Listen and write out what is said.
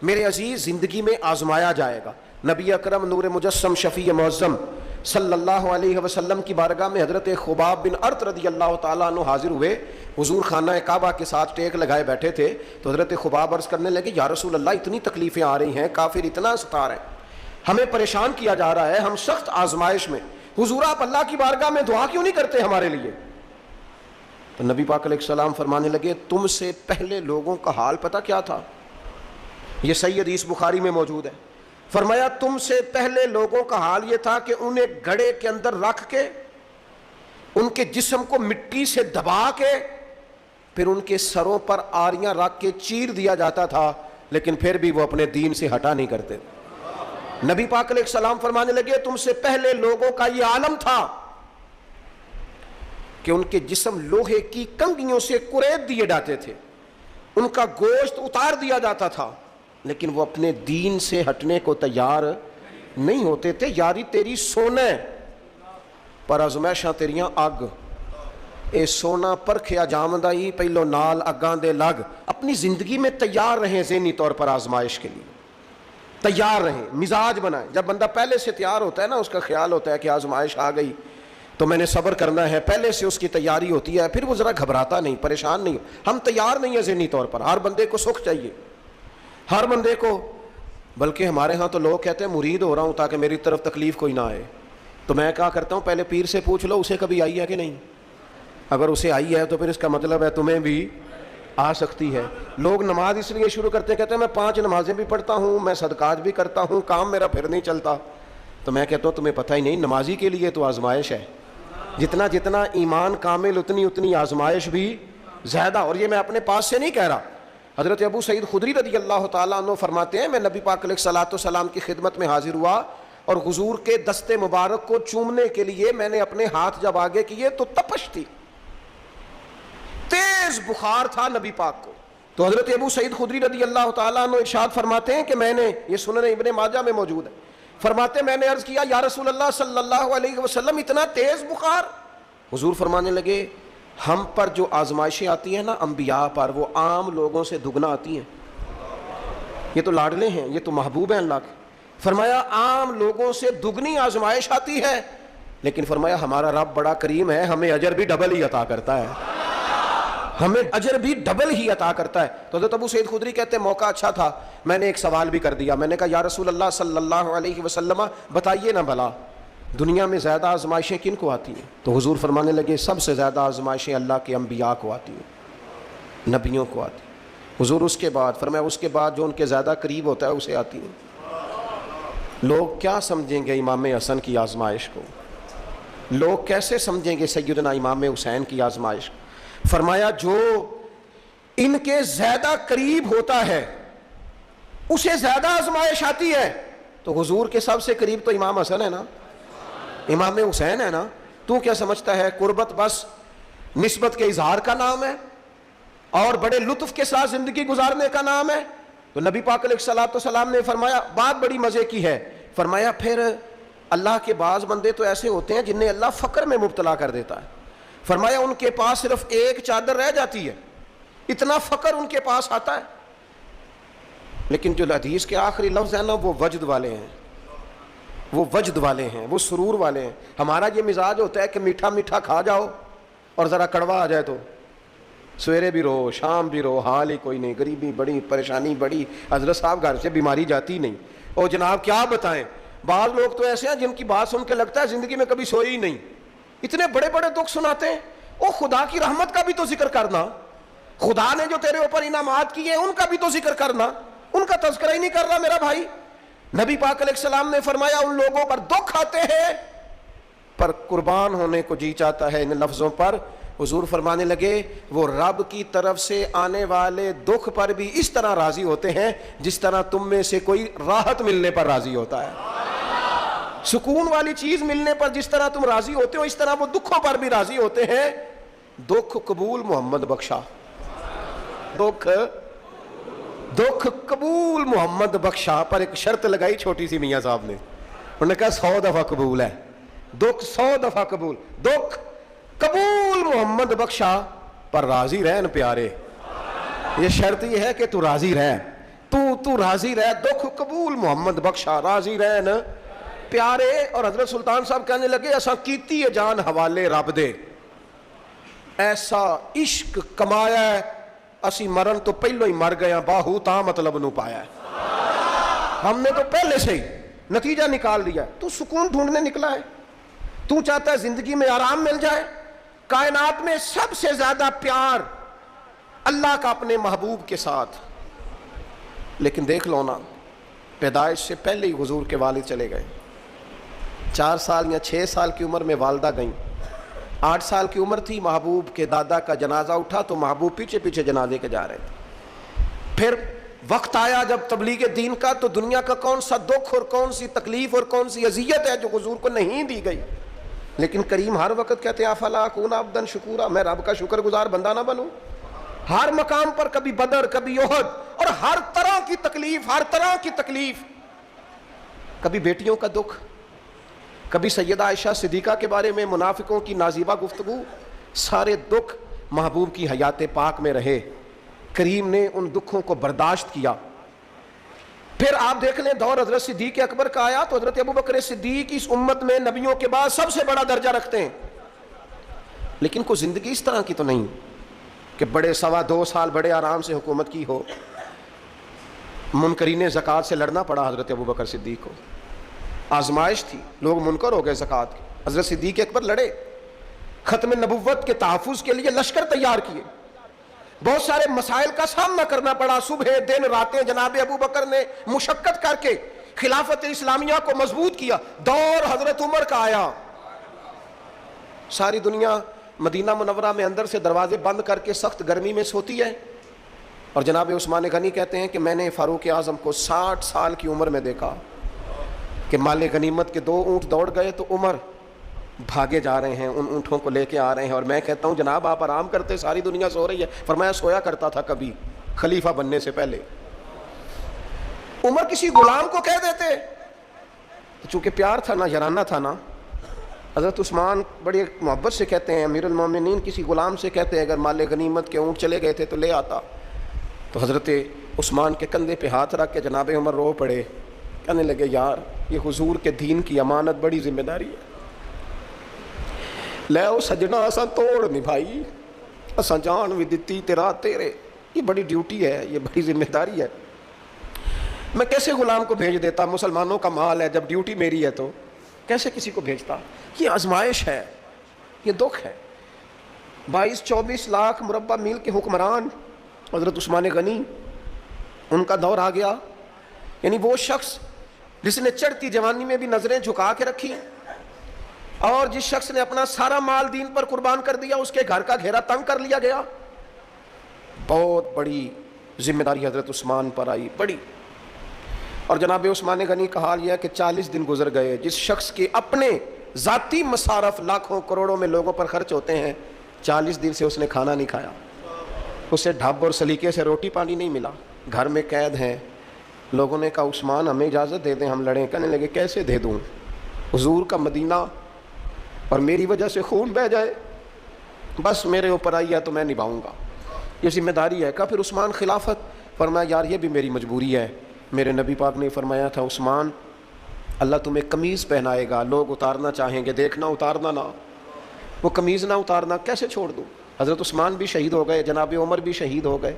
میرے عزیز زندگی میں آزمایا جائے گا۔ نبی اکرم نور مجسم شفیع معظم صلی اللہ علیہ وسلم کی بارگاہ میں حضرت خباب بن ارت رضی اللہ تعالیٰ عنہ حاضر ہوئے۔ حضور خانہ کعبہ کے ساتھ ٹیک لگائے بیٹھے تھے تو حضرت خباب عرض کرنے لگے، یا رسول اللہ اتنی تکلیفیں آ رہی ہیں، کافر اتنا ستا رہے ہیں، ہمیں پریشان کیا جا رہا ہے، ہم سخت آزمائش میں، حضور آپ اللہ کی بارگاہ میں دعا کیوں نہیں کرتے ہمارے لیے؟ تو نبی پاک علیہ السلام فرمانے لگے، تم سے پہلے لوگوں کا حال پتہ کیا تھا؟ یہ صحیح حدیث بخاری میں موجود ہے۔ فرمایا تم سے پہلے لوگوں کا حال یہ تھا کہ انہیں گڑھے کے اندر رکھ کے ان کے جسم کو مٹی سے دبا کے پھر ان کے سروں پر آریاں رکھ کے چیر دیا جاتا تھا، لیکن پھر بھی وہ اپنے دین سے ہٹا نہیں کرتے۔ نبی پاک علیہ السلام فرمانے لگے تم سے پہلے لوگوں کا یہ عالم تھا کہ ان کے جسم لوہے کی کنگھیوں سے کریت دیے جاتے تھے، ان کا گوشت اتار دیا جاتا تھا، لیکن وہ اپنے دین سے ہٹنے کو تیار نہیں ہوتے تھے۔ یاری تیری سونے پر ازمائشاں تیریاں اگ، اے سونا پرکھیا جامدہ ہی پہلو نال اگاں دے لگ۔ اپنی زندگی میں تیار رہیں، ذہنی طور پر آزمائش کے لیے تیار رہیں، مزاج بنائیں۔ جب بندہ پہلے سے تیار ہوتا ہے نا، اس کا خیال ہوتا ہے کہ آزمائش آ گئی تو میں نے صبر کرنا ہے، پہلے سے اس کی تیاری ہوتی ہے، پھر وہ ذرا گھبراتا نہیں، پریشان نہیں۔ ہم تیار نہیں ہیں ذہنی طور پر۔ ہر بندے کو سکھ چاہیے، ہر بندے کو، بلکہ ہمارے ہاں تو لوگ کہتے ہیں مرید ہو رہا ہوں تاکہ میری طرف تکلیف کوئی نہ آئے۔ تو میں کیا کرتا ہوں، پہلے پیر سے پوچھ لو اسے کبھی آئی ہے کہ نہیں، اگر اسے آئی ہے تو پھر اس کا مطلب ہے تمہیں بھی آ سکتی ہے۔ لوگ نماز اس لیے شروع کرتے ہیں، کہتے ہیں میں 5 نمازیں بھی پڑھتا ہوں، میں صدقات بھی کرتا ہوں، کام میرا پھر نہیں چلتا۔ تو میں کہتا ہوں تمہیں پتہ ہی نہیں، نمازی کے لیے تو آزمائش ہے، جتنا جتنا ایمان کامل اتنی اتنی آزمائش بھی زیادہ۔ اور یہ میں اپنے پاس سے نہیں کہہ رہا، حضرت ابو سعید خدری رضی اللہ تعالیٰ عنہ فرماتے ہیں، میں نبی پاک علیہ الصلوۃ والسلام کی خدمت میں حاضر ہوا اور حضور کے دست مبارک کو چومنے کے لیے میں نے اپنے ہاتھ جب آگے کیے تو تپش تھی، تیز بخار تھا نبی پاک کو۔ تو حضرت ابو سعید خدری رضی اللہ تعالیٰ عنہ ارشاد فرماتے ہیں کہ میں نے، یہ سنن ابن ماجہ میں موجود ہے، فرماتے میں نے عرض کیا یا رسول اللہ صلی اللہ علیہ وسلم اتنا تیز بخار؟ حضور فرمانے لگے ہم پر جو آزمائشیں آتی ہیں نا انبیاء پر، وہ عام لوگوں سے دگنا آتی ہیں۔ یہ تو لاڈلے ہیں، یہ تو محبوب ہیں اللہ کے۔ فرمایا عام لوگوں سے دگنی آزمائش آتی ہے، لیکن فرمایا ہمارا رب بڑا کریم ہے، ہمیں اجر بھی ڈبل ہی عطا کرتا ہے، ہمیں اجر بھی ڈبل ہی عطا کرتا ہے۔ تو حضرت ابو سعید خدری کہتے ہیں موقع اچھا تھا، میں نے ایک سوال بھی کر دیا، میں نے کہا یا رسول اللہ صلی اللہ علیہ وسلم بتائیے نا بھلا دنیا میں زیادہ آزمائشیں کن کو آتی ہیں؟ تو حضور فرمانے لگے سب سے زیادہ آزمائشیں اللہ کے انبیاء کو آتی ہیں، نبیوں کو آتی ہیں۔ حضور اس کے بعد فرمایا اس کے بعد جو ان کے زیادہ قریب ہوتا ہے اسے آتی ہیں۔ لوگ کیا سمجھیں گے امام حسن کی آزمائش کو؟ لوگ کیسے سمجھیں گے سیدنا امام حسین کی آزمائش کو؟ فرمایا جو ان کے زیادہ قریب ہوتا ہے اسے زیادہ آزمائش آتی ہے۔ تو حضور کے سب سے قریب تو امام حسن ہے نا، امام حسین ہے نا۔ تو کیا سمجھتا ہے قربت بس نسبت کے اظہار کا نام ہے اور بڑے لطف کے ساتھ زندگی گزارنے کا نام ہے؟ تو نبی پاک علیہ الصلوۃ والسلام نے فرمایا بات بڑی مزے کی ہے، فرمایا پھر اللہ کے بعض بندے تو ایسے ہوتے ہیں جنہیں اللہ فقر میں مبتلا کر دیتا ہے۔ فرمایا ان کے پاس صرف ایک چادر رہ جاتی ہے، اتنا فقر ان کے پاس آتا ہے، لیکن جو حدیث کے آخری لفظ ہے نا وہ وجد والے ہیں، وہ وجد والے ہیں، وہ سرور والے ہیں۔ ہمارا یہ مزاج ہوتا ہے کہ میٹھا میٹھا کھا جاؤ اور ذرا کڑوا آ جائے تو سویرے بھی رو شام بھی رو، حال ہی کوئی نہیں، غریبی بڑی، پریشانی بڑی، حضرت صاحب گھر سے بیماری جاتی نہیں۔ اور جناب کیا بتائیں، بعض لوگ تو ایسے ہیں جن کی بات سن کے لگتا ہے زندگی میں کبھی سوئی ہی نہیں، اتنے بڑے بڑے دکھ سناتے ہیں۔ او خدا کی رحمت کا بھی تو ذکر کرنا، خدا نے جو تیرے اوپر انعامات کیے ان کا بھی تو ذکر کرنا، ان کا تذکرہ ہی نہیں کر رہا میرا بھائی۔ نبی پاک علیہ السلام نے فرمایا ان لوگوں پر دکھ آتے ہیں پر قربان ہونے کو جی چاہتا ہے ان لفظوں پر۔ حضور فرمانے لگے وہ رب کی طرف سے آنے والے دکھ پر بھی اس طرح راضی ہوتے ہیں جس طرح تم میں سے کوئی راحت ملنے پر راضی ہوتا ہے، سکون والی چیز ملنے پر جس طرح تم راضی ہوتے ہو اس طرح وہ دکھوں پر بھی راضی ہوتے ہیں۔ دکھ قبول محمد بخشا، دکھ قبول محمد بخشا، پر ایک شرط لگائی چھوٹی سی میاں صاحب نے، انہوں نے کہا 100 دفعہ قبول ہے، دکھ 100 دفعہ قبول، دکھ قبول محمد بخشا پر راضی رہن پیارے۔ یہ شرط یہ ہے کہ تو راضی رہ، تو راضی رہ, دکھ قبول محمد بخشا, راضی رہن پیارے. اور حضرت سلطان صاحب کہنے لگے ایسا کیتی ہے جان حوالے رب دے, ایسا عشق کمایا ہے اسی مرن تو پہلو ہی مر گیا, باہو تا مطلب نو پایا ہے. ہم نے تو پہلے سے ہی نتیجہ نکال دیا ہے. تو سکون ڈھونڈنے نکلا ہے, تو چاہتا ہے زندگی میں آرام مل جائے. کائنات میں سب سے زیادہ پیار اللہ کا اپنے محبوب کے ساتھ. لیکن دیکھ لو نا, پیدائش سے پہلے ہی حضور کے والد چلے گئے. 4 سال یا 6 سال کی عمر میں والدہ گئیں. 8 سال کی عمر تھی, محبوب کے دادا کا جنازہ اٹھا تو محبوب پیچھے پیچھے جنازے کے جا رہے تھے. پھر وقت آیا جب تبلیغ دین کا, تو دنیا کا کون سا دکھ اور کون سی تکلیف اور کون سی اذیت ہے جو حضور کو نہیں دی گئی. لیکن کریم ہر وقت کہتے ہیں افلا اکون عبدا شکورا, میں رب کا شکر گزار بندہ نہ بنوں. ہر مقام پر کبھی بدر, کبھی احد, اور ہر طرح کی تکلیف, ہر طرح کی تکلیف. کبھی بیٹیوں کا دکھ, کبھی سیدہ عائشہ صدیقہ کے بارے میں منافقوں کی نازیبہ گفتگو. سارے دکھ محبوب کی حیات پاک میں رہے. کریم نے ان دکھوں کو برداشت کیا. پھر آپ دیکھ لیں دور حضرت صدیق اکبر کا آیا تو حضرت ابوبکر صدیق اس امت میں نبیوں کے بعد سب سے بڑا درجہ رکھتے ہیں. لیکن کوئی زندگی اس طرح کی تو نہیں کہ بڑے 2.25 سال بڑے آرام سے حکومت کی ہو. منکرین زکوٰۃ سے لڑنا پڑا حضرت ابوبکر صدیق کو, آزمائش تھی, لوگ منکر ہو گئے زکوٰۃ کے. حضرت صدیق اکبر لڑے, ختم نبوت کے تحفظ کے لیے لشکر تیار کیے, بہت سارے مسائل کا سامنا کرنا پڑا. صبح دن راتیں جناب ابوبکر نے مشقت کر کے خلافت اسلامیہ کو مضبوط کیا. دور حضرت عمر کا آیا, ساری دنیا مدینہ منورہ میں اندر سے دروازے بند کر کے سخت گرمی میں سوتی ہے, اور جناب عثمان غنی کہتے ہیں کہ میں نے فاروق اعظم کو 60 سال کی عمر میں دیکھا کہ مال غنیمت کے 2 اونٹ دوڑ گئے تو عمر بھاگے جا رہے ہیں, ان اونٹوں کو لے کے آ رہے ہیں. اور میں کہتا ہوں جناب آپ آرام کرتے, ساری دنیا سو رہی ہے. فرمایا سویا کرتا تھا کبھی خلیفہ بننے سے پہلے. عمر کسی غلام کو کہہ دیتے, چونکہ پیار تھا نا, یارانہ تھا نا. حضرت عثمان بڑی محبت سے کہتے ہیں امیر المومنین کسی غلام سے کہتے ہیں اگر مال غنیمت کے اونٹ چلے گئے تھے تو لے آتا. تو حضرت عثمان کے کندھے پہ ہاتھ رکھ کے جناب عمر رو پڑے, کہنے لگے یار یہ حضور کے دین کی امانت بڑی ذمہ داری ہے. لے او سجنا اساں توڑ نہیں بھائی, اساں جان بھی دتی تیرا تیرے, یہ بڑی ڈیوٹی ہے, یہ بڑی ذمہ داری ہے. میں کیسے غلام کو بھیج دیتا, مسلمانوں کا مال ہے, جب ڈیوٹی میری ہے تو کیسے کسی کو بھیجتا. یہ آزمائش ہے, یہ دکھ ہے. 22-24 لاکھ مربع میل کے حکمران حضرت عثمان غنی, ان کا دور آ گیا. یعنی وہ شخص جس نے چڑھتی جوانی میں بھی نظریں جھکا کے رکھی, اور جس شخص نے اپنا سارا مال دین پر قربان کر دیا, اس کے گھر کا گھیرا تنگ کر لیا گیا. بہت بڑی ذمہ داری حضرت عثمان پر آئی, بڑی. اور جناب عثمان غنی کا حال یہ ہے کہ 40 دن گزر گئے. جس شخص کے اپنے ذاتی مصارف لاکھوں کروڑوں میں لوگوں پر خرچ ہوتے ہیں, 40 دن سے اس نے کھانا نہیں کھایا, اسے ڈھب اور سلیقے سے روٹی پانی نہیں ملا, گھر میں قید ہیں. لوگوں نے کہا عثمان ہمیں اجازت دے دیں ہم لڑیں. کہنے لگے کیسے دے دوں, حضور کا مدینہ اور میری وجہ سے خون بہہ جائے, بس میرے اوپر آئی ہے تو میں نبھاؤں گا, یہ ذمہ داری ہے. کہا پھر عثمان خلافت. فرمایا یار یہ بھی میری مجبوری ہے. میرے نبی پاک نے فرمایا تھا عثمان اللہ تمہیں قمیض پہنائے گا, لوگ اتارنا چاہیں گے, دیکھنا اتارنا نہ, وہ قمیض نہ اتارنا کیسے چھوڑ دوں. حضرت عثمان بھی شہید ہو گئے, جناب عمر بھی شہید ہو گئے.